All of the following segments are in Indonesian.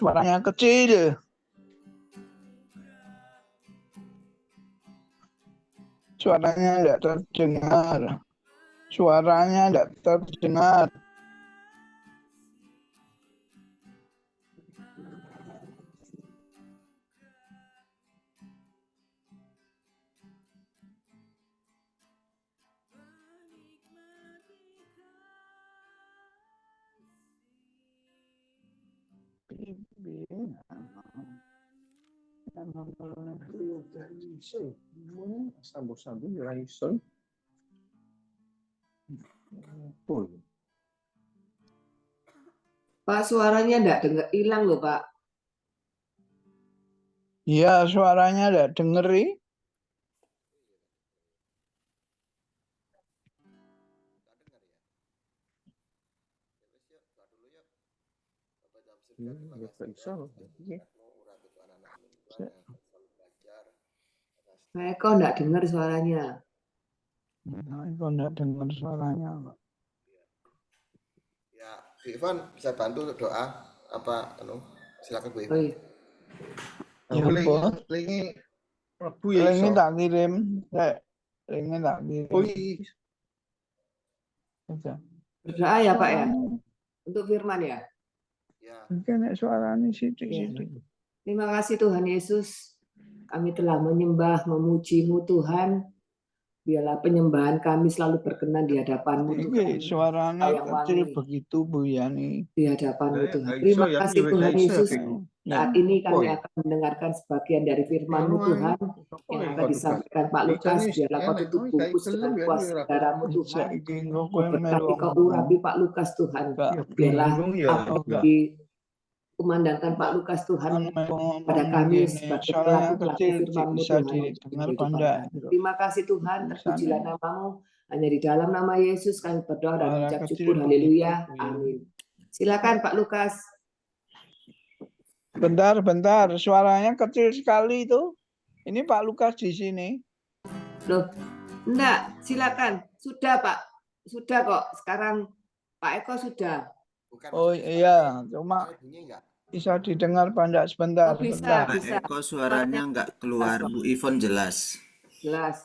Suaranya kecil. Suaranya tidak terdengar. Suaranya tidak terdengar. Pak, suaranya enggak dengar, hilang loh, Pak. Iya, suaranya tidak dengeri. Saya kok enggak dengar suaranya. Kok enggak dengar suaranya, Pak? Ya, Bu Ivan bisa bantu doa apa silakan Bu Ivan. Oh, iya. Ya, Bos. Linknya tak kirim. Linknya tak kirim. Berdoa ya, Pak ya? Untuk firman ya? Ya. Mungkin suaranya sidik. Terima kasih Tuhan Yesus. Kami telah menyembah, memuji-Mu Tuhan. Biarlah penyembahan kami selalu berkenan di hadapan-Mu Tuhan. Suaranya kecil begitu Bu Yani. Di hadapan-Mu Tuhan. Terima kasih Tuhan Yesus. Saat ini kami akan mendengarkan sebagian dari firman-Mu Tuhan yang akan disampaikan Pak Lukas. Biarlah Kau tutup bungkus dengan kuasa darah-Mu Tuhan. Berkati Kau urapi Pak Lukas Tuhan. Biarlah apa kumandangkan Pak Lukas Tuhan pada kami sebagai pelaku-pelaku firman-Mu Tuhan. Terima kasih Tuhan, terpujilah nama-Mu. Hanya di dalam nama Yesus kami berdoa dan mengucap syukur. Haleluya. Amin. Silakan Pak Lukas. Bentar. Suaranya kecil sekali itu. Ini Pak Lukas di sini. Loh, enggak. Silakan. Sudah Pak. Sudah kok. Sekarang Pak Eko sudah. Oh iya, cuma bisa didengar Pak sebentar. Oh, bisa. Pak Eko suaranya enggak keluar. Bu Ivon jelas. Jelas.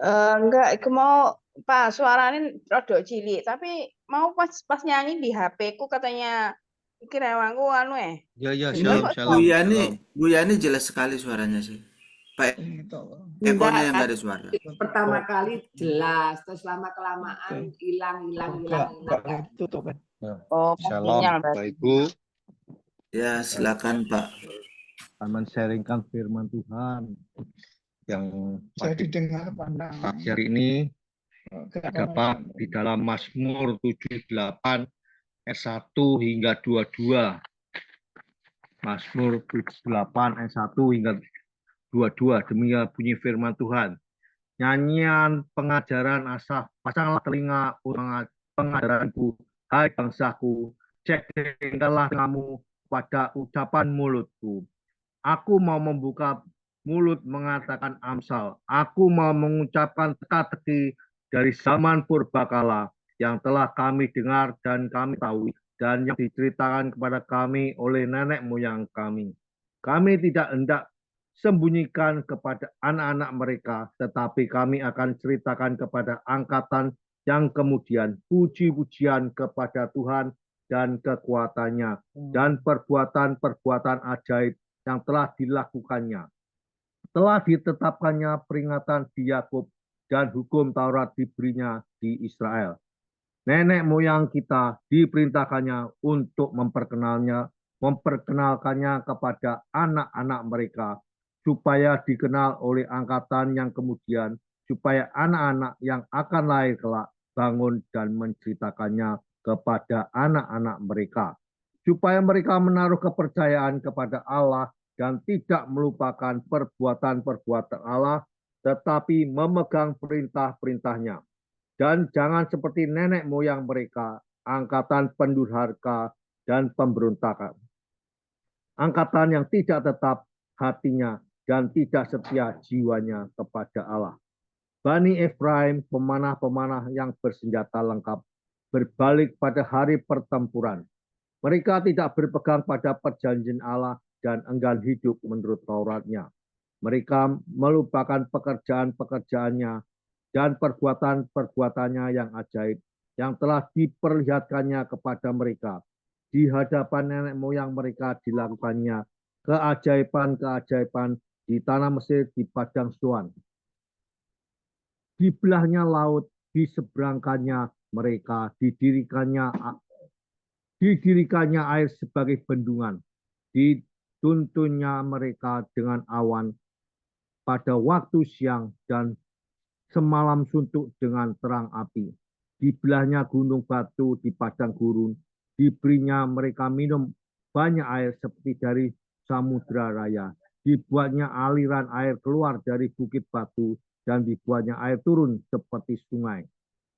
Enggak, aku mau Pak suaranya rada cilik, tapi mau pas nyanyi di HP ku katanya kira aku Ya, shalom. Bu Yani jelas sekali suaranya sih. Pak Eko yang enggak ada suara. Pertama kali jelas, terus lama-kelamaan hilang. Tutup. Oh, shalom Bapak Ibu. Ya, silakan Pak. Aman sharingkan firman Tuhan yang saya didengar pagi hari ini terdapat di dalam Mazmur 78 ayat 1 hingga 22. Mazmur 78 ayat 1 hingga 22. Demikian bunyi firman Tuhan. Nyanyian pengajaran Asaf, pasanglah telinga pengajaranku, hai bangsaku, cekingkanlah kamu pada ucapan mulutku. Aku mau membuka mulut mengatakan amsal. Aku mau mengucapkan teka-teki dari zaman purbakala yang telah kami dengar dan kami tahu dan yang diceritakan kepada kami oleh nenek moyang kami. Kami tidak hendak sembunyikan kepada anak-anak mereka, tetapi kami akan ceritakan kepada angkatan yang kemudian puji-pujian kepada Tuhan dan kekuatannya dan perbuatan-perbuatan ajaib yang telah dilakukannya. Telah ditetapkannya peringatan di Yakub dan hukum Taurat diberinya di Israel. Nenek moyang kita diperintahkannya untuk memperkenalkannya kepada anak-anak mereka, supaya dikenal oleh angkatan yang kemudian, supaya anak-anak yang akan lahir kelak bangun dan menceritakannya kepada anak-anak mereka, supaya mereka menaruh kepercayaan kepada Allah dan tidak melupakan perbuatan-perbuatan Allah, tetapi memegang perintah-perintahnya. Dan jangan seperti nenek moyang mereka, angkatan pendurhaka dan pemberontakan. Angkatan yang tidak tetap hatinya dan tidak setia jiwanya kepada Allah. Bani Efraim, pemanah-pemanah yang bersenjata lengkap, berbalik pada hari pertempuran. Mereka tidak berpegang pada perjanjian Allah dan enggan hidup menurut Tauratnya. Mereka melupakan pekerjaan-pekerjaannya dan perbuatan-perbuatannya yang ajaib yang telah diperlihatkannya kepada mereka. Di hadapan nenek moyang mereka dilakukannya keajaiban-keajaiban di tanah Mesir, di padang Zoan. Dibelahnya laut, diseberangkannya mereka, didirikannya air sebagai bendungan, dituntunnya mereka dengan awan pada waktu siang dan semalam suntuk dengan terang api. Dibelahnya gunung batu di padang gurun, diberinya mereka minum banyak air seperti dari samudra raya. Dibuatnya aliran air keluar dari bukit batu dan dibuatnya air turun seperti sungai.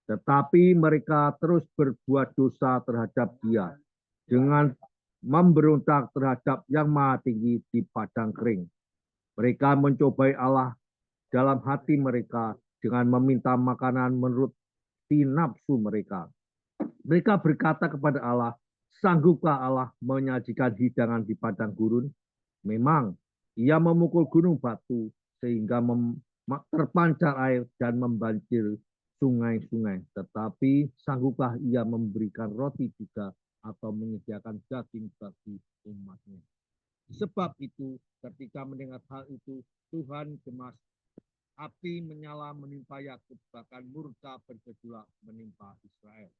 Tetapi mereka terus berbuat dosa terhadap Dia dengan memberontak terhadap Yang Maha Tinggi di padang kering. Mereka mencobai Allah dalam hati mereka dengan meminta makanan menurut nafsu mereka. Mereka berkata kepada Allah, sanggupkah Allah menyajikan hidangan di padang gurun? Memang Ia memukul gunung batu sehingga terpancar air dan membanjir sungai-sungai. Tetapi sanggupkah Ia memberikan roti juga atau menyediakan daging bagi umat-Nya? Sebab itu, ketika mendengar hal itu, Tuhan gemas. Api menyala menimpa Yakub, bahkan murka bergejolak menimpa Israel.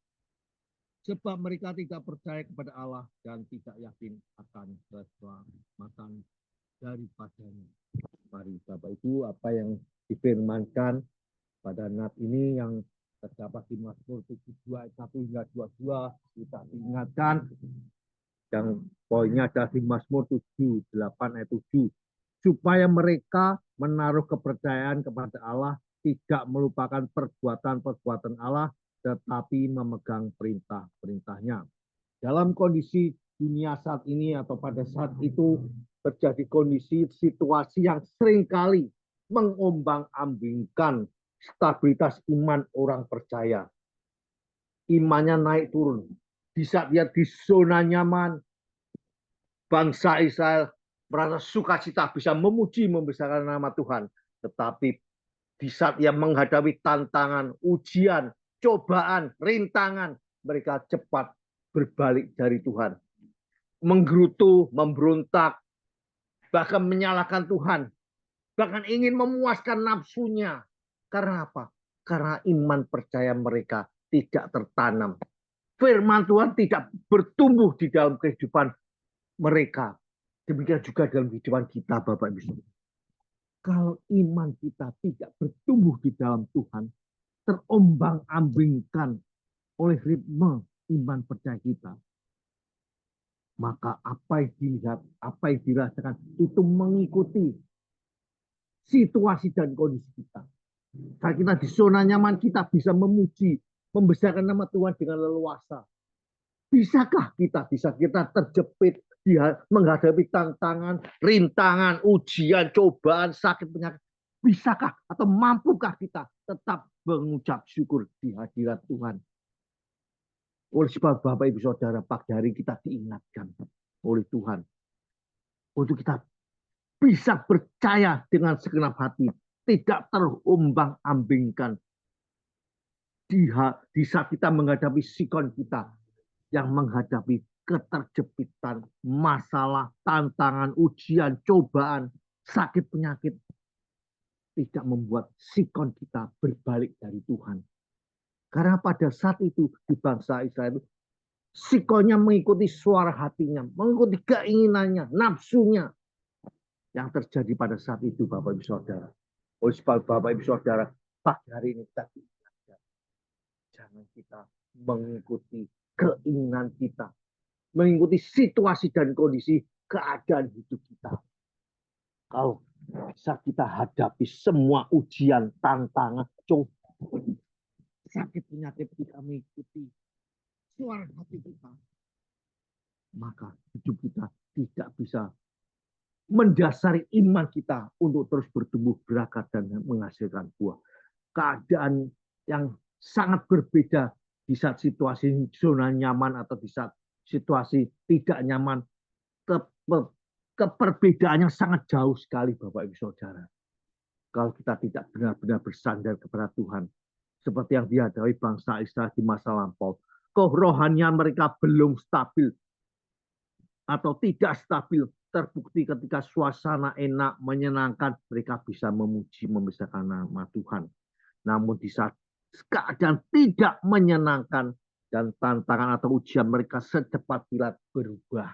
Sebab mereka tidak percaya kepada Allah dan tidak yakin akan keselamatan daripadanya. Mari Bapak Ibu, apa yang difirmankan pada nat ini yang terdapat di Mazmur 72 ayat 1 hingga 22 kita diingatkan, yang poinnya ada di Mazmur 78 ayat 7, supaya mereka menaruh kepercayaan kepada Allah, tidak melupakan perbuatan-perbuatan Allah, tetapi memegang perintah-perintahnya. Dalam kondisi dunia saat ini atau pada saat itu terjadi kondisi situasi yang seringkali mengombang-ambingkan stabilitas iman orang percaya. Imannya naik turun. Di saat dia di zona nyaman, bangsa Israel merasa sukacita bisa memuji membesarkan nama Tuhan. Tetapi di saat ia menghadapi tantangan, ujian, cobaan, rintangan, mereka cepat berbalik dari Tuhan. Menggerutu, memberontak, bahkan menyalahkan Tuhan. Bahkan ingin memuaskan nafsunya. Karena apa? Karena iman percaya mereka tidak tertanam. Firman Tuhan tidak bertumbuh di dalam kehidupan mereka. Demikian juga dalam kehidupan kita, Bapak Ibu. Kalau iman kita tidak bertumbuh di dalam Tuhan, terombang-ambingkan oleh ritme iman percaya kita, maka apa yang dilihat, apa yang dirasakan, itu mengikuti situasi dan kondisi kita. Saat kita di zona nyaman, kita bisa memuji, membesarkan nama Tuhan dengan leluasa. Bisakah kita terjepit menghadapi tantangan, rintangan, ujian, cobaan, sakit, penyakit? Bisakah atau mampukah kita tetap mengucap syukur di hadirat Tuhan? Oleh sebab Bapak Ibu Saudara, pagi hari kita diingatkan oleh Tuhan untuk kita bisa percaya dengan segenap hati, tidak terombang-ambingkan di saat kita menghadapi sikon kita yang menghadapi keterjepitan, masalah, tantangan, ujian, cobaan, sakit, penyakit, tidak membuat sikon kita berbalik dari Tuhan. Karena pada saat itu di bangsa Israel itu sikonnya mengikuti suara hatinya, mengikuti keinginannya, nafsunya. Yang terjadi pada saat itu, Bapak Ibu Saudara. Oleh sebab Bapak Ibu Saudara, pagi hari ini kita diingatkan, jangan kita mengikuti keinginan kita, mengikuti situasi dan kondisi keadaan hidup kita. Kalau bisa kita hadapi semua ujian, tantangan, cobaan, sakit penyakit, kita mengikuti suara hati kita, maka hidup kita tidak bisa mendasari iman kita untuk terus bertumbuh, berakar, dan menghasilkan buah. Keadaan yang sangat berbeda di saat situasi zona nyaman atau di saat situasi tidak nyaman, keperbedaannya sangat jauh sekali Bapak Ibu Saudara. Kalau kita tidak benar-benar bersandar kepada Tuhan, seperti yang dihadapi bangsa Israel di masa lampau, kerohanian mereka belum stabil atau tidak stabil, terbukti ketika suasana enak, menyenangkan, mereka bisa memuji, membesarkan nama Tuhan. Namun di saat keadaan tidak menyenangkan dan tantangan atau ujian mereka secepat kilat berubah.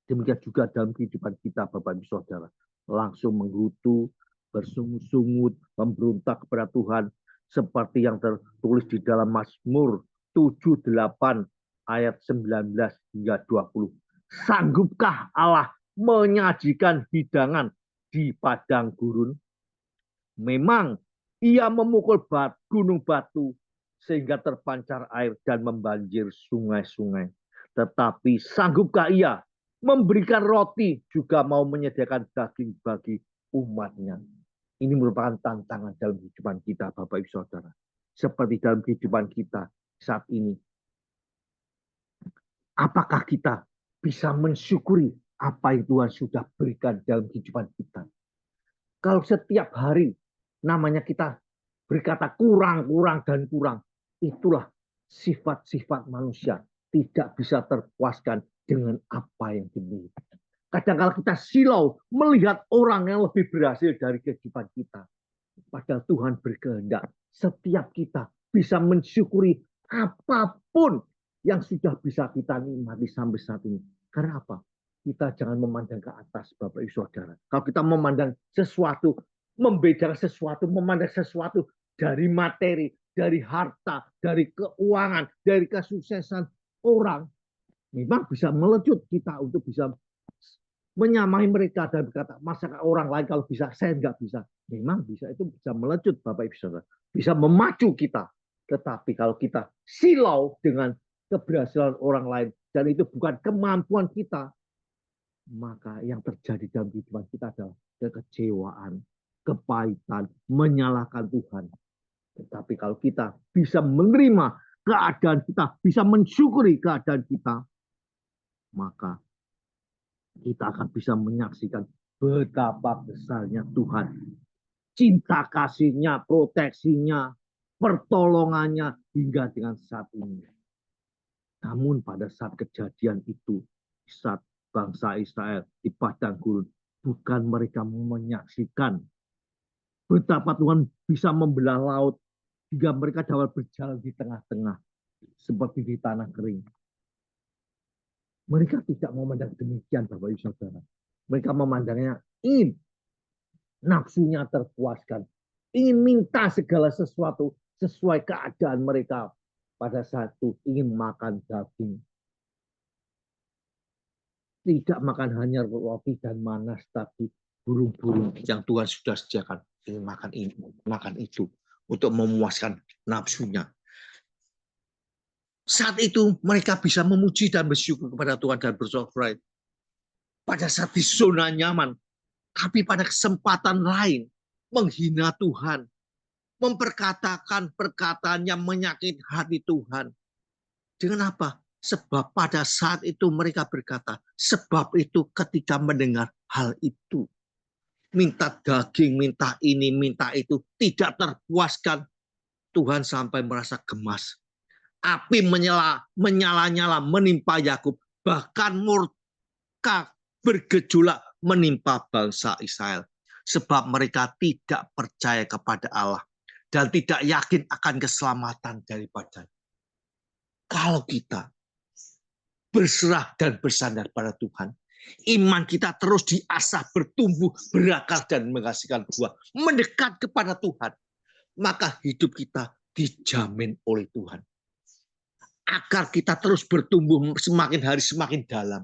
Demikian juga dalam kehidupan kita Bapak Ibu Saudara. Langsung menggerutu, bersungut-sungut, memberontak kepada Tuhan. Seperti yang tertulis di dalam Mazmur 78 ayat 19 hingga 20. Sanggupkah Allah menyajikan hidangan di padang gurun? Memang Ia memukul gunung batu sehingga terpancar air dan membanjir sungai-sungai. Tetapi sanggupkah Ia memberikan roti, juga mau menyediakan daging bagi umatnya? Ini merupakan tantangan dalam kehidupan kita Bapak Ibu Saudara. Seperti dalam kehidupan kita saat ini. Apakah kita bisa mensyukuri apa yang Tuhan sudah berikan dalam kehidupan kita? Kalau setiap hari namanya kita berkata kurang, dan kurang. Itulah sifat-sifat manusia. Tidak bisa terpuaskan dengan apa yang dimiliki. Kadang-kadang kita silau melihat orang yang lebih berhasil dari kehidupan kita. Padahal Tuhan berkehendak setiap kita bisa mensyukuri apapun yang sudah bisa kita nikmati sampai saat ini. Karena apa? Kita jangan memandang ke atas Bapak Ibu Saudara. Kalau kita memandang sesuatu, membedakan sesuatu, memandang sesuatu dari materi, dari harta, dari keuangan, dari kesuksesan orang, memang bisa melecut kita untuk bisa menyamai mereka dan berkata, masa orang lain kalau bisa, saya nggak bisa. Memang bisa, itu bisa melecut Bapak Ibu Saudara. Bisa memacu kita. Tetapi kalau kita silau dengan keberhasilan orang lain, dan itu bukan kemampuan kita, maka yang terjadi dalam kehidupan kita adalah kekecewaan, kepahitan, menyalahkan Tuhan. Tetapi kalau kita bisa menerima keadaan kita, bisa mensyukuri keadaan kita, maka kita akan bisa menyaksikan betapa besarnya Tuhan. Cinta kasihnya, proteksinya, pertolongannya hingga dengan saat ini. Namun pada saat kejadian itu, saat bangsa Israel di padang gurun, bukan mereka menyaksikan betapa Tuhan bisa membelah laut hingga mereka dapat berjalan di tengah-tengah seperti di tanah kering. Mereka tidak memandang demikian Bapak Ibu Saudara. Mereka memandangnya ingin nafsunya terpuaskan, ingin minta segala sesuatu sesuai keadaan mereka pada saat itu, ingin makan daging. Tidak makan hanya roti dan manas, tapi burung-burung yang Tuhan sudah sediakan. Ingin makan ini, makan itu, untuk memuaskan nafsunya. Saat itu mereka bisa memuji dan bersyukur kepada Tuhan dan bersorak. Pada saat di zona nyaman, tapi pada kesempatan lain menghina Tuhan, memperkatakan perkataan yang menyakiti hati Tuhan. Dengan apa? Sebab pada saat itu mereka berkata, sebab itu ketika mendengar hal itu, minta daging, minta ini, minta itu, tidak terpuaskan. Tuhan sampai merasa gemas. Api menyala-nyala menimpa Yakub, bahkan murka bergejolak menimpa bangsa Israel. Sebab mereka tidak percaya kepada Allah dan tidak yakin akan keselamatan daripadanya. Kalau kita berserah dan bersandar pada Tuhan, iman kita terus diasah, bertumbuh, berakar, dan menghasilkan buah. Mendekat kepada Tuhan, maka hidup kita dijamin oleh Tuhan. Akar kita terus bertumbuh semakin hari semakin dalam.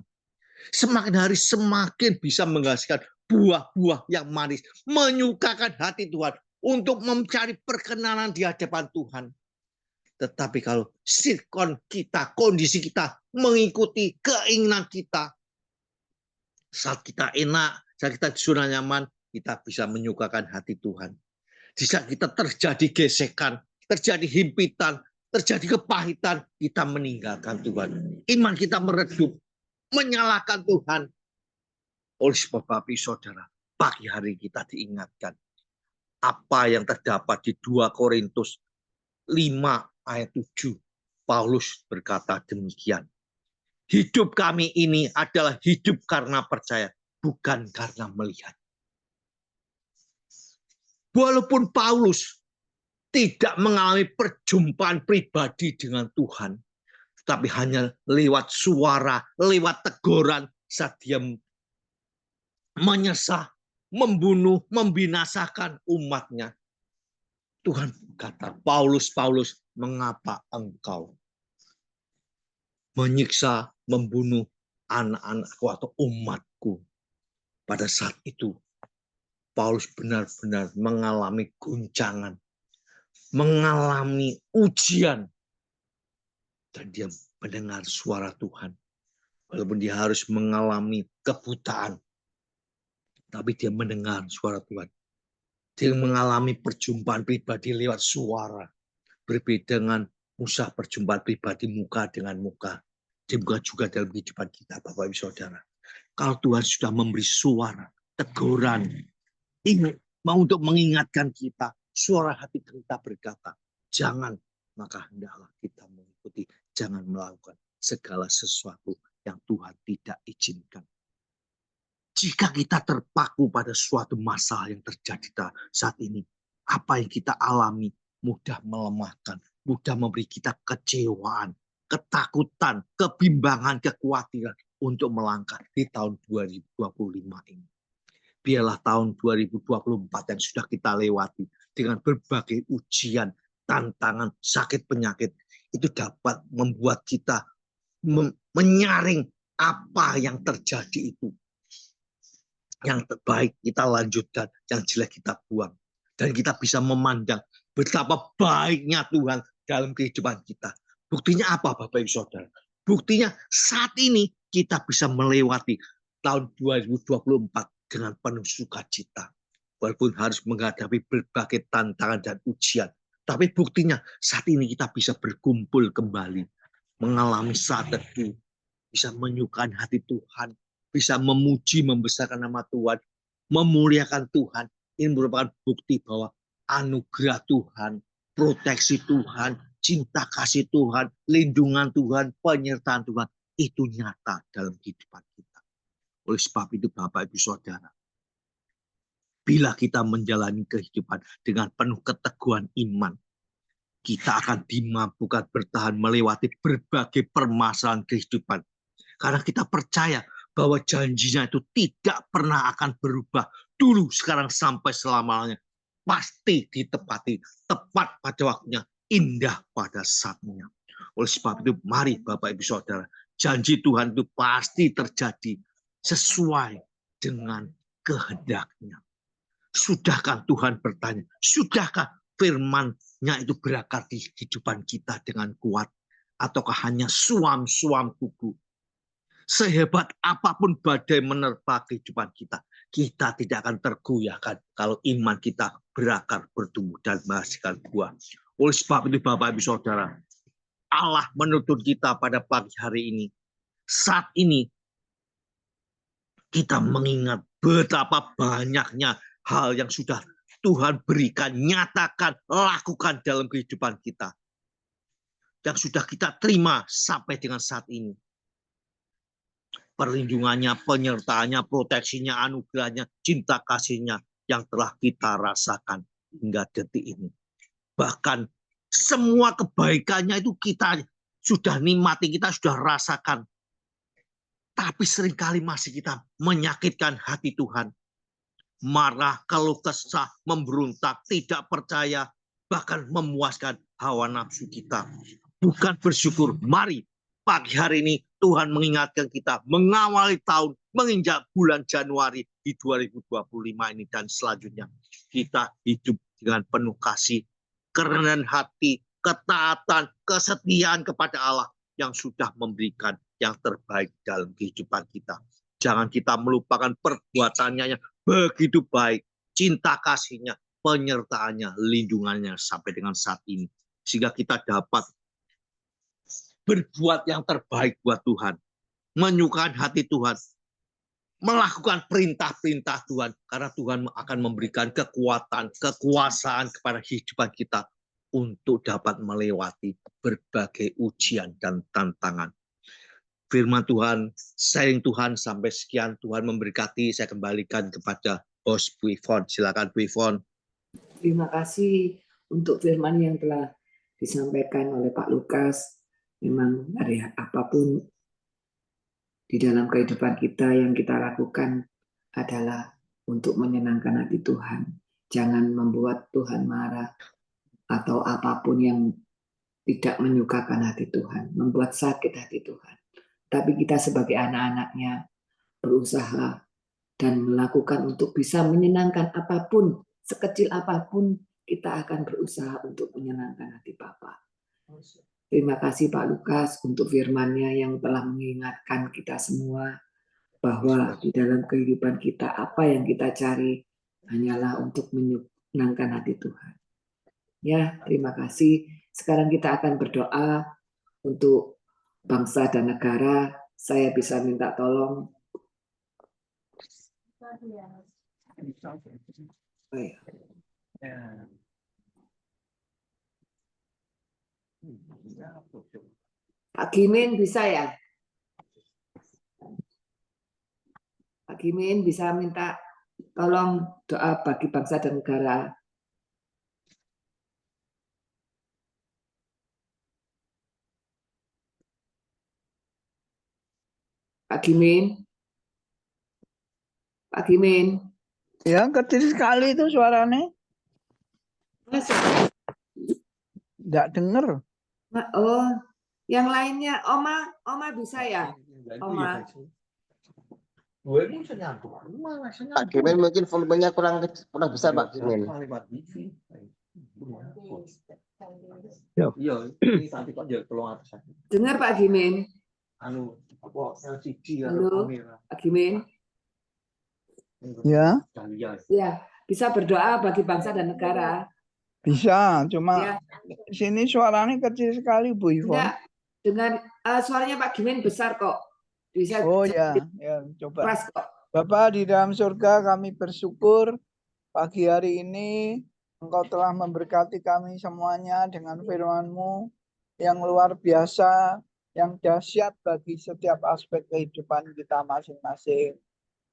Semakin hari semakin bisa menghasilkan buah-buah yang manis. Menyukakan hati Tuhan untuk mencari perkenanan di hadapan Tuhan. Tetapi kalau sirkon kita, kondisi kita mengikuti keinginan kita, saat kita enak, saat kita di zona nyaman, kita bisa menyukakan hati Tuhan. Di saat kita terjadi gesekan, terjadi himpitan, terjadi kepahitan, kita meninggalkan Tuhan. Iman kita meredup, menyalahkan Tuhan. Oleh sebab Bapak Saudara, pagi hari kita diingatkan apa yang terdapat di 2 Korintus 5 ayat 7. Paulus berkata demikian. Hidup kami ini adalah hidup karena percaya, bukan karena melihat. Walaupun Paulus tidak mengalami perjumpaan pribadi dengan Tuhan, tapi hanya lewat suara, lewat teguran saat dia menyesah, membunuh, membinasakan umatnya. Tuhan berkata, Paulus, Paulus, mengapa engkau menyiksa, membunuh anak-anakku atau umatku? Pada saat itu, Paulus benar-benar mengalami guncangan, mengalami ujian, dan dia mendengar suara Tuhan. Walaupun dia harus mengalami kebutaan, tapi dia mendengar suara Tuhan. Dia mengalami perjumpaan pribadi lewat suara. Berbeda dengan Musa, perjumpaan pribadi muka dengan muka. Demikian juga dalam kehidupan kita, Bapak Ibu Saudara. Kalau Tuhan sudah memberi suara, teguran, mau untuk mengingatkan kita, suara hati kita berkata, jangan, maka hendaklah kita mengikuti, jangan melakukan segala sesuatu yang Tuhan tidak izinkan. Jika kita terpaku pada suatu masalah yang terjadi saat ini, apa yang kita alami mudah melemahkan, mudah memberi kita kecewaan, ketakutan, kebimbangan, kekhawatiran untuk melangkah di tahun 2025 ini. Biarlah tahun 2024 yang sudah kita lewati dengan berbagai ujian, tantangan, sakit, penyakit, itu dapat membuat kita menyaring apa yang terjadi itu. Yang terbaik kita lanjutkan, yang jelek kita buang. Dan kita bisa memandang betapa baiknya Tuhan dalam kehidupan kita. Buktinya apa Bapak Ibu Saudara? Buktinya saat ini kita bisa melewati tahun 2024 dengan penuh sukacita. Walaupun harus menghadapi berbagai tantangan dan ujian. Tapi buktinya saat ini kita bisa berkumpul kembali. Mengalami saat teduh. Bisa menyukai hati Tuhan. Bisa memuji, membesarkan nama Tuhan. Memuliakan Tuhan. Ini merupakan bukti bahwa anugerah Tuhan, proteksi Tuhan, cinta kasih Tuhan, lindungan Tuhan, penyertaan Tuhan. Itu nyata dalam kehidupan kita. Oleh sebab itu Bapak Ibu Saudara, bila kita menjalani kehidupan dengan penuh keteguhan iman, kita akan dimampukan bertahan melewati berbagai permasalahan kehidupan. Karena kita percaya bahwa janjinya itu tidak pernah akan berubah. Dulu, sekarang, sampai selamanya. Pasti ditepati, tepat pada waktunya, indah pada saatnya. Oleh sebab itu, mari Bapak Ibu Saudara, janji Tuhan itu pasti terjadi sesuai dengan kehendaknya. Sudahkah Tuhan bertanya, sudahkah firman-Nya itu berakar di kehidupan kita dengan kuat? Ataukah hanya suam-suam kuku? Sehebat apapun badai menerpa kehidupan kita, kita tidak akan tergoyahkan kalau iman kita berakar, bertumbuh, dan menghasilkan buah. Oleh sebab itu Bapak Ibu Saudara, Allah menuntut kita pada pagi hari ini. Saat ini kita mengingat betapa banyaknya hal yang sudah Tuhan berikan, nyatakan, lakukan dalam kehidupan kita. Yang sudah kita terima sampai dengan saat ini. Perlindungannya, penyertaannya, proteksinya, anugerahnya, cinta kasihnya yang telah kita rasakan hingga detik ini. Bahkan semua kebaikannya itu kita sudah nikmati, kita sudah rasakan. Tapi seringkali masih kita menyakitkan hati Tuhan. Marah, keluh kesah, memberontak, tidak percaya, bahkan memuaskan hawa nafsu kita. Bukan bersyukur. Mari pagi hari ini Tuhan mengingatkan kita mengawali tahun, menginjak bulan Januari di 2025 ini dan selanjutnya. Kita hidup dengan penuh kasih, kerendahan hati, ketaatan, kesetiaan kepada Allah yang sudah memberikan yang terbaik dalam kehidupan kita. Jangan kita melupakan perbuatannya yang begitu baik, cinta kasihnya, penyertaannya, lindungannya sampai dengan saat ini. Sehingga kita dapat berbuat yang terbaik buat Tuhan, menyukai hati Tuhan, melakukan perintah-perintah Tuhan, karena Tuhan akan memberikan kekuatan, kekuasaan kepada kehidupan kita untuk dapat melewati berbagai ujian dan tantangan. Firman Tuhan, sharing Tuhan sampai sekian. Tuhan memberkati. Saya kembalikan kepada host Bu Ivon. Silakan Bu Ivon. Terima kasih untuk firman yang telah disampaikan oleh Pak Lukas. Memang dari apapun di dalam kehidupan kita yang kita lakukan adalah untuk menyenangkan hati Tuhan. Jangan membuat Tuhan marah atau apapun yang tidak menyukakan hati Tuhan, membuat sakit hati Tuhan. Tapi kita sebagai anak-anaknya berusaha dan melakukan untuk bisa menyenangkan apapun, sekecil apapun kita akan berusaha untuk menyenangkan hati Bapa. Terima kasih Pak Lukas untuk firman-Nya yang telah mengingatkan kita semua bahwa di dalam kehidupan kita apa yang kita cari hanyalah untuk menyenangkan hati Tuhan. Ya, terima kasih. Sekarang kita akan berdoa untuk bangsa dan negara. Saya bisa minta tolong. Pak Gimin bisa ya? Pak Gimin bisa minta tolong doa bagi bangsa dan negara. Pak Gimin. Pak Gimin. Ya, kecil sekali itu suaranya. Nggak dengar. Oh, yang lainnya, Oma bisa ya? Oma. Pak Gimin mungkin volumenya kurang besar Pak Gimin. Dengar Pak Gimin. Halo, Pak Gimin. Ya. Ya, bisa berdoa bagi bangsa dan negara. Bisa, cuma Ya. sini suaranya kecil sekali Bu Ivon. Enggak, dengan suaranya Pak Gimin besar kok. Bisa. Oh ya, coba. Keras kok. Bapak di dalam surga, kami bersyukur pagi hari ini Engkau telah memberkati kami semuanya dengan firman-Mu yang luar biasa, yang dahsyat bagi setiap aspek kehidupan kita masing-masing.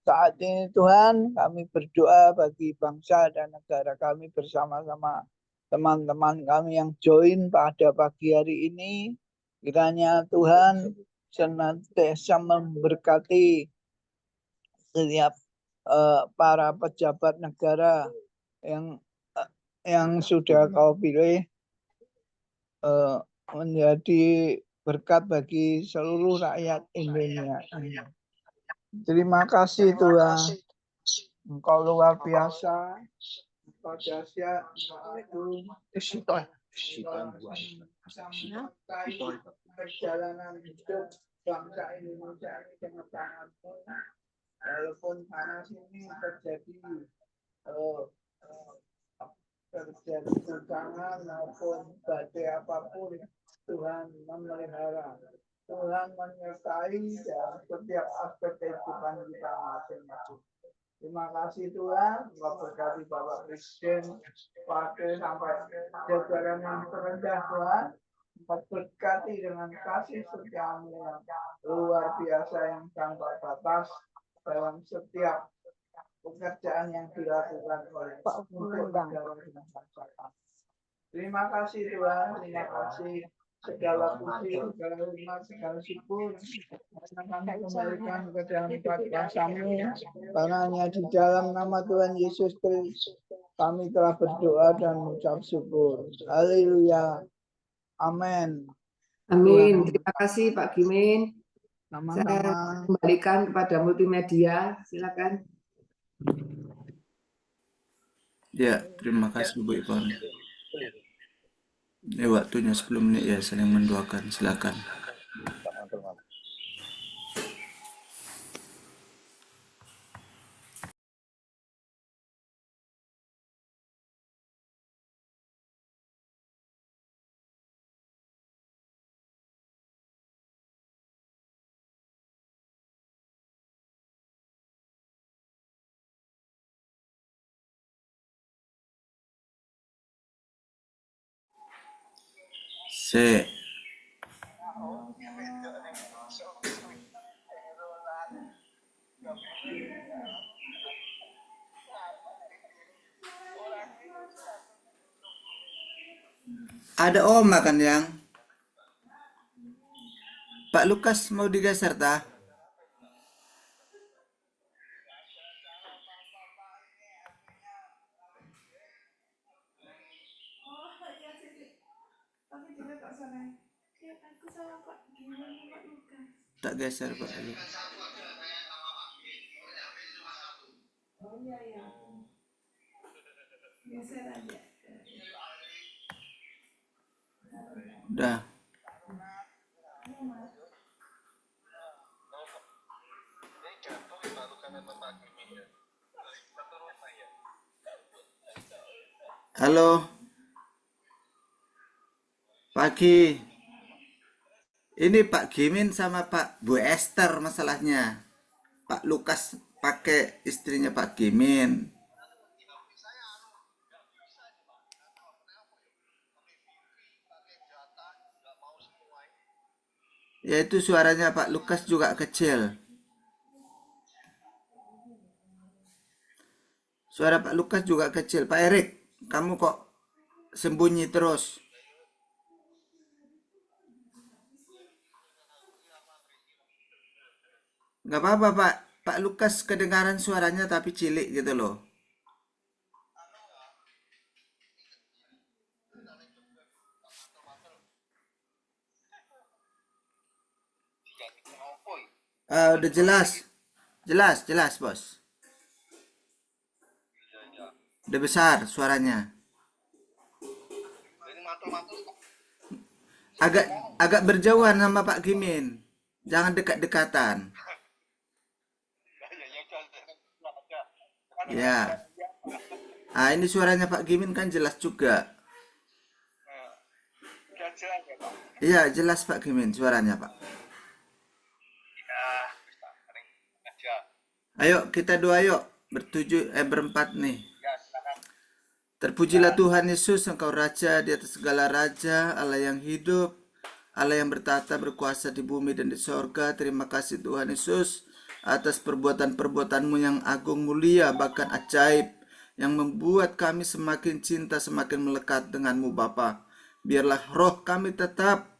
Saat ini Tuhan, kami berdoa bagi bangsa dan negara kami bersama-sama teman-teman kami yang join pada pagi hari ini. Kiranya Tuhan senantiasa memberkati setiap para pejabat negara yang sudah Kau pilih menjadi berkat bagi seluruh rakyat Indonesia. Terima kasih Tuhan. Engkau luar biasa. Engkau dahsyat. Perjalanan hidup bangsa Indonesia ini dengan sangat-Mu. Walaupun panas ini terjadi guncangan maupun badai apapun, Tuhan memelihara. Tuhan menyertai dalam setiap aspek kehidupan kita masing-masing. Terima kasih Tuhan, Engkau berkati Bapak Presiden, Wakil sampai jajaran yang terendah Tuhan. Engkau berkati dengan kasih setia-Mu yang luar biasa yang tanpa batas dalam setiap pekerjaan yang dilakukan oleh Pak negara dengan bangsa. Terima kasih Tuhan, terima kasih. Segala puji, segala hormat, segala syukur kami kembalikan ke dalam kuasa-Mu, karena hanya di dalam nama Tuhan Yesus Kristus kami telah berdoa dan mengucap syukur. Haleluya. Amin. Amin. Terima kasih Pak Gimin. Sama-sama. Saya kembalikan kepada multimedia. Silakan. Ya, terima kasih Bu Ivon. Ini waktunya 10 menit ya, saling mendoakan. Silakan. Se. Ada Oma kan yang Pak Lukas mau digeser ta? Tak geser Pak Lukas. Udah. Halo. Pagi. Ini Pak Gimin sama Pak Bu Esther masalahnya. Pak Lukas pakai istrinya Pak Gimin. Ya itu suaranya Pak Lukas juga kecil. Suara Pak Lukas juga kecil. Pak Erik, kamu kok sembunyi terus? Nggak apa-apa Pak. Pak Lukas kedengaran suaranya tapi cilik gitu loh. Udah jelas. Jelas bos. Udah besar suaranya. Agak berjauhan sama Pak Gimin. Jangan dekat-dekatan. Ya. Ah, ini suaranya Pak Gimin kan jelas juga. Iya, jelas Pak Gimin suaranya, Pak. Ayo kita doa yuk. Berempat nih. Terpujilah Tuhan Yesus, Engkau Raja di atas segala raja, Allah yang hidup, Allah yang bertata berkuasa di bumi dan di sorga. Terima kasih Tuhan Yesus atas perbuatan-perbuatan-Mu yang agung mulia bahkan ajaib, yang membuat kami semakin cinta, semakin melekat dengan-Mu Bapa. Biarlah roh kami tetap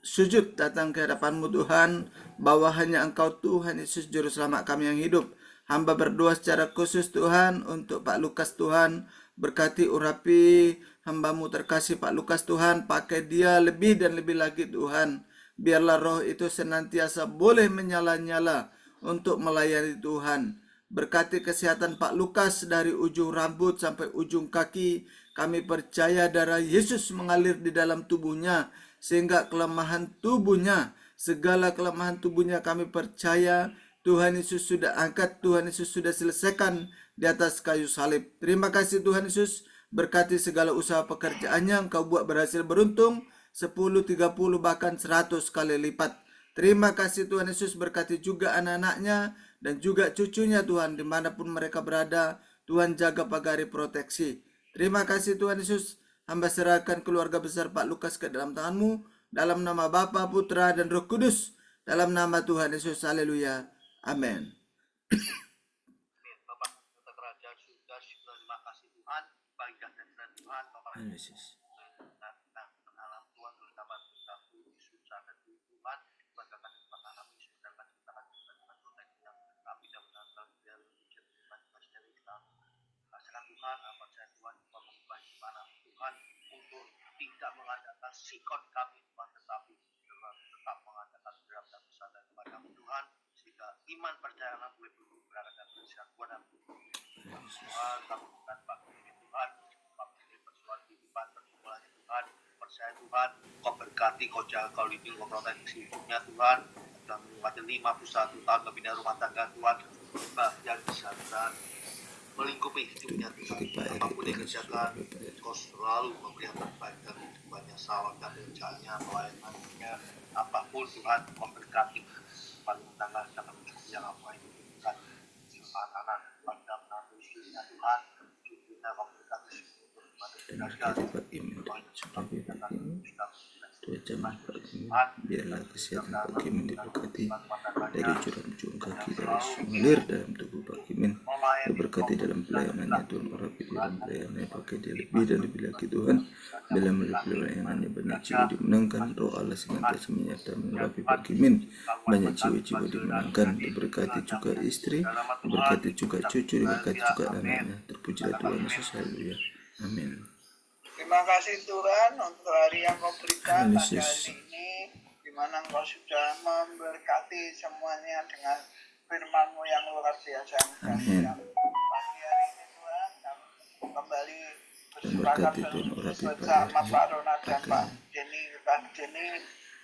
sujud datang ke hadapan-Mu Tuhan, bahwa hanya Engkau Tuhan Yesus Juru Selamat kami yang hidup. Hamba berdoa secara khusus Tuhan untuk Pak Lukas Tuhan, berkati urapi hamba-Mu terkasih Pak Lukas Tuhan, pakai dia lebih dan lebih lagi Tuhan. Biarlah roh itu senantiasa boleh menyala-nyala untuk melayani Tuhan. Berkati kesehatan Pak Lukas dari ujung rambut sampai ujung kaki. Kami percaya darah Yesus mengalir di dalam tubuhnya, sehingga kelemahan tubuhnya, segala kelemahan tubuhnya kami percaya Tuhan Yesus sudah angkat, Tuhan Yesus sudah selesaikan di atas kayu salib. Terima kasih Tuhan Yesus, berkati segala usaha pekerjaannya, Engkau buat berhasil beruntung 10, 30, bahkan 100 kali lipat. Terima kasih Tuhan Yesus, berkati juga anak-anaknya dan juga cucunya Tuhan, dimanapun mereka berada. Tuhan jaga pagari proteksi. Terima kasih Tuhan Yesus, hamba serahkan keluarga besar Pak Lukas ke dalam tangan-Mu, dalam nama Bapa, Putra, dan Roh Kudus, dalam nama Tuhan Yesus. Haleluya. Amin. Bapak kita kerajaan surga, terima kasih Tuhan, baik dan Tuhan, Bapak Yesus. alam Tuhan terdapat bersatu Yesus dan Tuhan, bagaimana makanan kami sudah kasih tangan kita kami dan menangkap biar Tuhan dari kita. Kasihkan Tuhan, apa saya Tuhan mengubah mana Tuhan untuk tidak mengadakan sikon kami Tuhan, tetapi tetap mengadakan gerak dan besar daripada Tuhan, sehingga iman percaya boleh berada dan bersiap Tuhan. Tuhan, lakukan bagi Tuhan, bagi persoalan kehidupan pergumulan Tuhan, percaya Tuhan, Kau berkati, Kau jaga, Kau lindungi, Kau proteksi hidupnya Tuhan, dan melewati 51 tahun kebina rumah tangga Tuhan, bahagia kesehatan, melingkupi hidupnya Tuhan, apapun yang dikerjakan, Kau selalu memberi yang terbaik dari kehidupannya, sawah dan rencanya, pelayanannya, apapun Tuhan, Kau berkati, paling tanggal dengan yang apa itu Tuhan, anak-anak pada menantu istrinya Tuhan, cucunya Kau berkati untuk Dan berkati Pak Kimin dan Surabi Pak Kimin, cuaca Pak Kimin, biarlah kesehatan Pak Kimin diberkati dari ujung kaki, dari sumber dalam tubuh Pak Kimin, diberkati dalam pelayanannya Tuhan, urapi dalam pelayanannya, pakai dia lebih dan lebih lagi Tuhan, dalam pelayanannya banyak jiwa dimenangkan, roh Allah senantiasa menyertai mengurapi Pak Kimin, banyak jiwa-jiwa dimenangkan, diberkati juga istri, diberkati juga cucu, diberkati juga anaknya, terpujilah Tuhan Yesus, haleluya, amin. Terima kasih Tuhan untuk hari yang kau berikan Amin, pada Yesus. hari ini, di mana engkau sudah memberkati semuanya dengan firman-Mu yang luar biasa. Amin. Pagi hari ini Tuhan, kami kembali bersepakat Berkati Tuhan urapi Pak bersama Eri, Pak Ronald dan Pak Jenny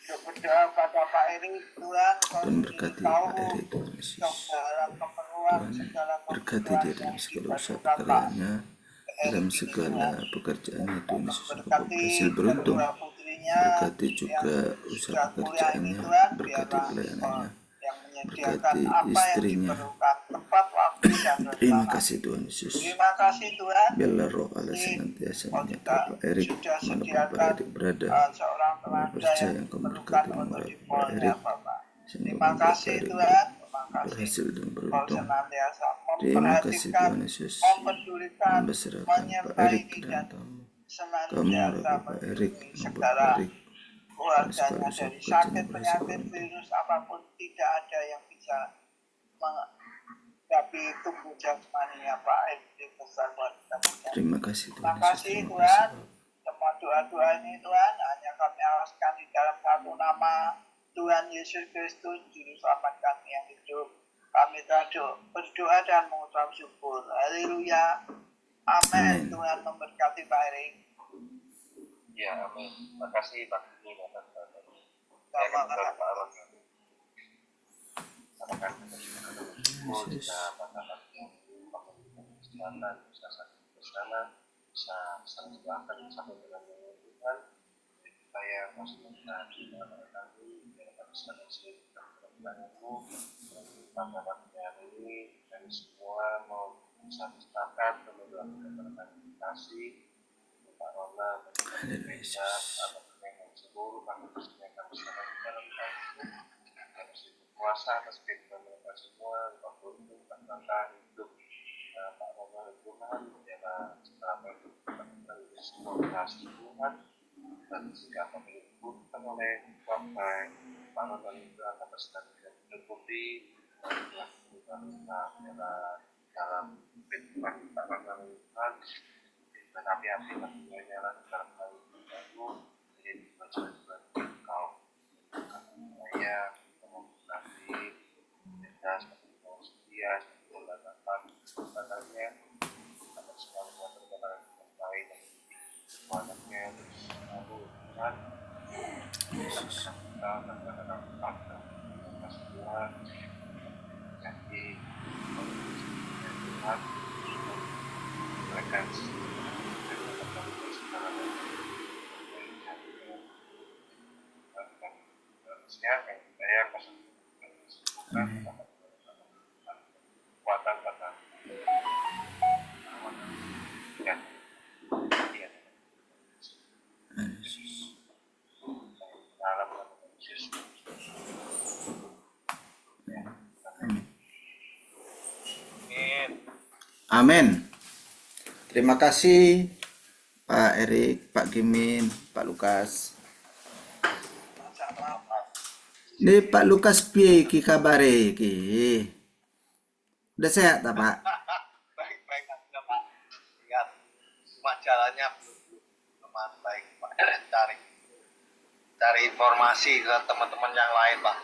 untuk berdoa pada Pak Eri. Tuhan, Tuhan berkati Pak Eri, Tuhan Yesus. segala keperluan, Tuhan segala berkati dia kebutuhan dalam yang segala usaha diperlukan Pak pekerjaannya, dalam Eri segala ini, pekerjaannya Tuhan Yesus, berkati hasil beruntung, kedua putrinya berkati juga yang usaha sudah kuliah ini pekerjaannya, Tuhan, berkati biarlah pelayanannya, yang menyediakan berkati apa yang istrinya. diperlukan tepat waktu dan Terima rencana. kasih Tuhan Yesus. Terima kasih Tuhan. Biarlah roh Allah Ini senantiasa Kau menyertai juga Pak Erik, sudah dimanapun Pak sediakan Erik berada. seorang Kami tenaga percaya yang Engkau diperlukan memberkati untuk mengurapi di Pak mallnya Erik, Bapak. sehingga Terima membuat Pak kasih Erik Tuhan. Terima kasih. berhasil dan Kau beruntung. senantiasa Terima kasih memperhatikan, Tuhan Yesus. mempedulikan, Hamba serahkan Pak menyertai Erik ke dan dalam Kamu. Kamu senantiasa mengurapi Pak Erik, melindungi membuat Pak segala Erik dan segala keluarganya usaha dari pekerjaannya sakit, berhasil penyakit, beruntung. virus apapun, tidak ada yang bisa menghadapi tubuh jasmaninya Pak Erik bersama kita. Terima kasih Tuhan Terima Yesus. kasih Terima Tuhan. kasih. Semua doa-doa ini Tuhan hanya kami alaskan di dalam satu nama Tuhan Yesus Kristus, Juru Selamat kami yang hidup. Kami telah berdoa dan mengucap syukur. Haleluya. Amin. Amin. Tuhan memberkati Pak Erik. Ya, amin. Terima kasih Pak Ini atas saya Sama akan berdoa Pak Aron. Apakah kita juga jika pasangan yang kesehatan bisa sakit bersama, bisa saling doakan satu dengan yang Tuhan. Saya masih mengenal kami biar kami selalu berdoa-mu pada hari ini kami semua mau bisa sepakat mendoakan kasih Pak Rona dan Indonesia atas yang seluruh kampus yang kami sampaikan harus berkuasa atas kehidupan mereka semua apapun itu tentang hidup Pak Rona Tuhan biarlah setelah melakukan semua kasih Tuhan dan jika apapun itu dibutuhkan oleh Bapak Pak Rona itu akan bersedia terpuji biarlah dalam kehidupan Pak Rona Tuhan dan hati-hati tentunya lah dalam hal itu menjadi tujuan engkau saya mengucapkan kita seperti mau setia seperti melakukan badannya atas segala perkembangan yang baik dan semuanya lalu Tuhan kita akan fakta semua jadi Tuhan mereka Amin. Terima kasih Pak Erik, Pak Gimin, Pak Lukas. Ini Pak Lukas piye iki kabare iki? Udah sehat tak, Pak? baik aja Pak. Ingat cuma jalannya belum baik Pak. Cari informasi ke teman-teman yang lain Pak.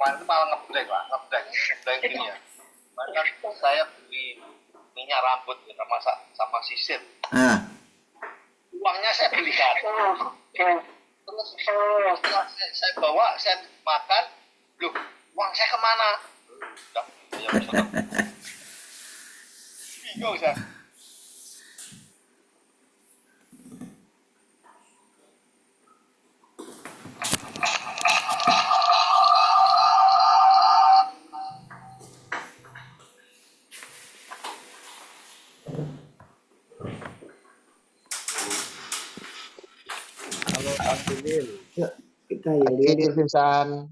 Kemarin itu malah ngebleng Pak, ngebleng ini ya. Bahkan saya beli minyak rambut sama sisir. Uangnya saya beli kado. Terus setelah saya bawa, saya makan, loh uang saya kemana? Bingung saya. Oke, Susan.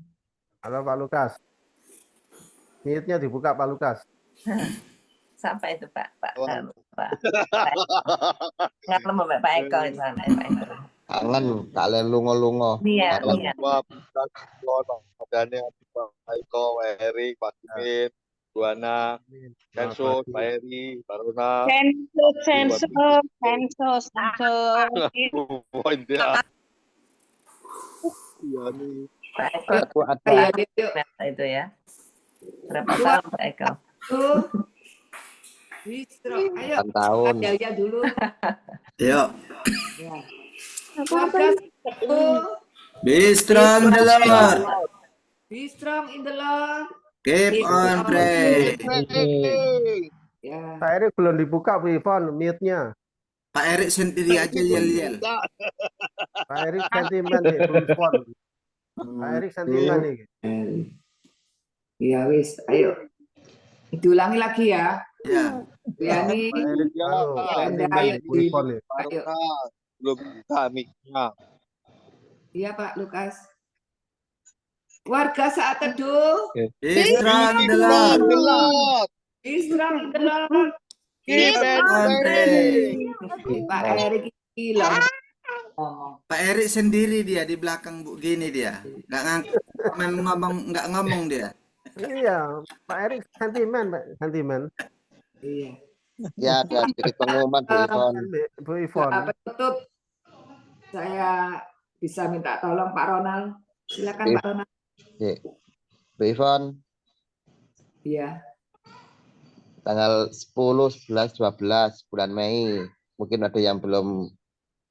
Halo Pak Lukas. Mute-nya dibuka Pak Lukas. Sampai itu Pak ngalem Pak Eko itu Pak Eko. Kangen, kalian lungo-lungo. Iya. Adanya Pak Eko, Pak Erik, Pak Kimin, Buana, Sensus, Pak Eri, Pak Ronald. Sensus. Poin dia. Iya nih. Pak Eko Aku ada itu ya. Berapa tahun Pak Eko? Bistro, ayo 8 tahun. ya dulu. Yuk. Ya. Warga satu, Be strong in the Lord. be strong in the Lord. Keep on pray. Ya. Pak Erik belum dibuka Bu Ivon mute-nya. Pak Erik sendiri aja yel-yel. Pak Erik sentimen nih Bu Ivon. Pak Erik sentimen nih. Ya wis, ayo. Diulangi lagi ya. Ya. Yani, Pak Erik sentimen Bu Ivon nih. ayo. Belum buka mic-nya. Iya Pak Lukas. Warga saat teduh, Be strong in the Lord. be strong in the Lord. Keep on pray. Pak Erik gila ngomong. Pak Erik sendiri dia di belakang Bu gini dia. Nggak ngomong dia. Iya, Pak Erik sentimen, Pak. Sentimen. Iya. Ya, ada sedikit pengumuman Bu Ivon. Bu Ivon. Saat penutup, saya bisa minta tolong Pak Ronald. Silakan Pak Ronald. Oke. Bu Ivon, Iya. tanggal 10, 11, 12 bulan Mei. Mungkin ada yang belum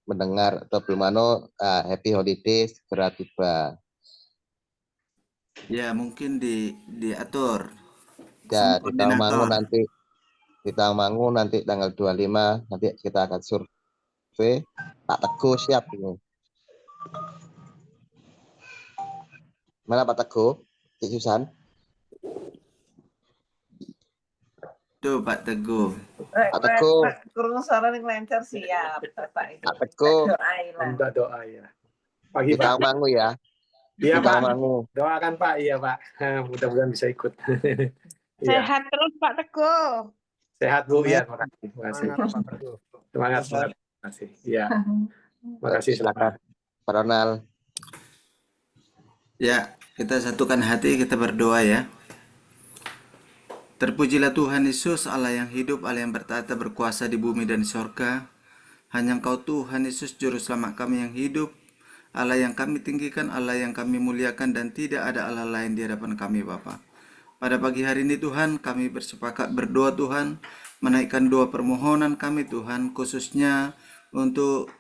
mendengar atau belum happy holidays segera tiba. Ya mungkin diatur. Ya, Sama di Tawangmangu koordinator. nanti tanggal 25 nanti kita akan survei. Pak Teguh siap ini. Mana Pak Teguh? Cik Susan? Tuh Pak Teguh. Pak Teguh. Kurung suara yang lancar siap Pak itu. Pak Teguh. Minta doa ya. Di Pagi Pak. Tawangmangu ya. Iya Di Pak. Tawangmangu. Doakan Pak, iya Pak. Mudah-mudahan bisa ikut. Iya. Sehat terus Pak Teguh. Sehat Bu, ya. Terima kasih. Semangat. Terima kasih. Iya. Terima kasih. Silakan Pak Ronald. Ya, kita satukan hati, kita berdoa ya. Terpujilah Tuhan Yesus, Allah yang hidup, Allah yang bertata berkuasa di bumi dan di sorga. Hanya Engkau Tuhan Yesus, Juru Selamat kami yang hidup, Allah yang kami tinggikan, Allah yang kami muliakan, dan tidak ada Allah lain di hadapan kami Bapa. Pada pagi hari ini Tuhan, kami bersepakat berdoa Tuhan, menaikkan doa permohonan kami Tuhan, khususnya untuk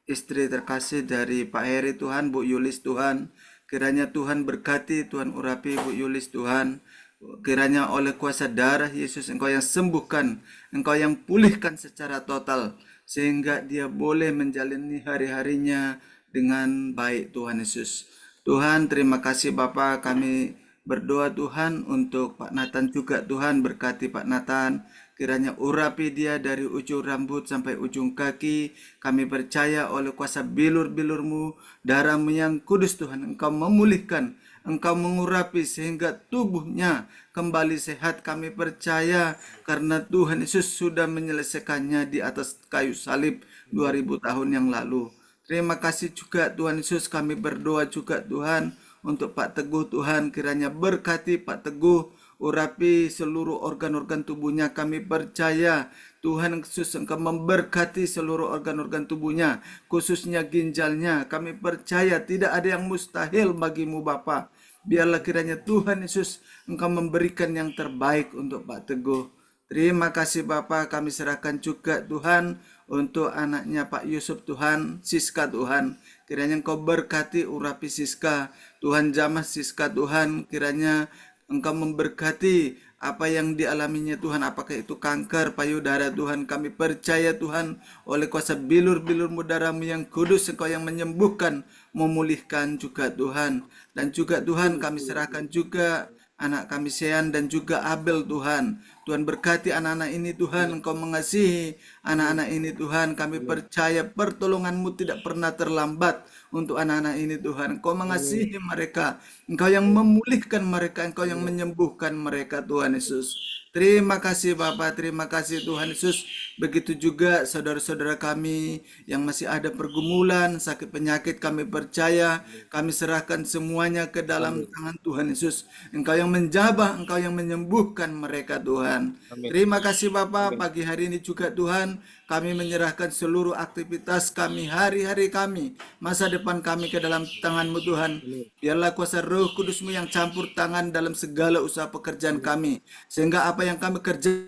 istri terkasih dari Pak Heri Tuhan, Bu Yulis Tuhan. Kiranya Tuhan berkati, Tuhan urapi Bu Yulis Tuhan. Kiranya oleh kuasa darah Yesus Engkau yang sembuhkan, Engkau yang pulihkan secara total, sehingga dia boleh menjalani hari-harinya dengan baik Tuhan Yesus. Tuhan, terima kasih Bapa, kami berdoa Tuhan untuk Pak Nathan juga Tuhan, berkati Pak Nathan. Kiranya urapi dia dari ujung rambut sampai ujung kaki. Kami percaya oleh kuasa bilur-bilur-Mu, darah-Mu yang kudus Tuhan, Engkau memulihkan, Engkau mengurapi sehingga tubuhnya kembali sehat. Kami percaya karena Tuhan Yesus sudah menyelesaikannya di atas kayu salib 2000 tahun yang lalu. Terima kasih juga Tuhan Yesus, kami berdoa juga Tuhan untuk Pak Teguh Tuhan, kiranya berkati Pak Teguh, urapi seluruh organ-organ tubuhnya. Kami percaya Tuhan Yesus Engkau memberkati seluruh organ-organ tubuhnya, khususnya ginjalnya. Kami percaya tidak ada yang mustahil bagimu Bapa. Biarlah kiranya Tuhan Yesus Engkau memberikan yang terbaik untuk Pak Teguh. Terima kasih Bapa, kami serahkan juga Tuhan untuk anaknya Pak Yusuf Tuhan, Siska Tuhan. Kiranya Engkau berkati, urapi Siska. Tuhan jamah Siska Tuhan, kiranya Engkau memberkati apa yang dialaminya Tuhan, apakah itu kanker payudara Tuhan. Kami percaya Tuhan oleh kuasa bilur-bilur-Mu, darah-Mu yang kudus, Engkau yang menyembuhkan, memulihkan juga Tuhan. Dan juga Tuhan kami serahkan juga anak kami Sean dan juga Abel Tuhan. Tuhan berkati anak-anak ini Tuhan, Engkau mengasihi anak-anak ini Tuhan. Kami percaya pertolongan-Mu tidak pernah terlambat untuk anak-anak ini Tuhan. Engkau mengasihi mereka, Engkau yang memulihkan mereka, Engkau yang menyembuhkan mereka Tuhan Yesus. Terima kasih Bapak, terima kasih Tuhan Yesus. Begitu juga saudara-saudara kami yang masih ada pergumulan, sakit penyakit, kami percaya, kami serahkan semuanya ke dalam tangan Tuhan Yesus. Engkau yang menjabah, Engkau yang menyembuhkan mereka Tuhan. Terima kasih Bapak, pagi hari ini juga Tuhan, kami menyerahkan seluruh aktivitas kami, hari-hari kami, masa depan kami ke dalam tangan-Mu Tuhan. Biarlah kuasa Roh Kudus-Mu yang campur tangan dalam segala usaha pekerjaan kami, sehingga apa yang kami kerjakan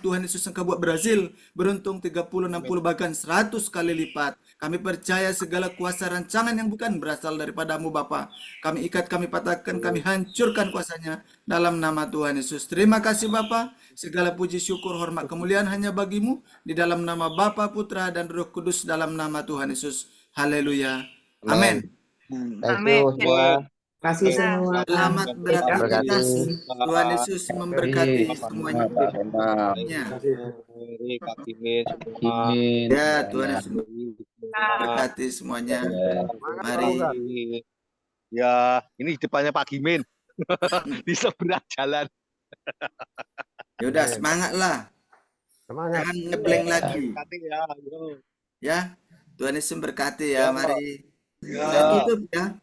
Tuhan Yesus Engkau buat berhasil, beruntung 30, 60 bahkan 100 kali lipat. Kami percaya segala kuasa rancangan yang bukan berasal daripada-Mu Bapa, kami ikat, kami patahkan, kami hancurkan kuasanya dalam nama Tuhan Yesus. Terima kasih Bapa, segala puji syukur hormat kemuliaan hanya bagi-Mu, di dalam nama Bapa, Putra dan Roh Kudus, dalam nama Tuhan Yesus. Haleluya. Amin. Thank you semua. Kasih semua. Selamat beraktivitas. Tuhan Yesus memberkati semuanya. Ya, Tuhan Yesus memberkati semuanya. Mari. Ya, ini depannya Pak Gimin. Di seberang jalan. Yaudah, semangat lah. Jangan ngeblank lagi. Ya, Tuhan Yesus memberkati ya. Mari. Kita tutup ya.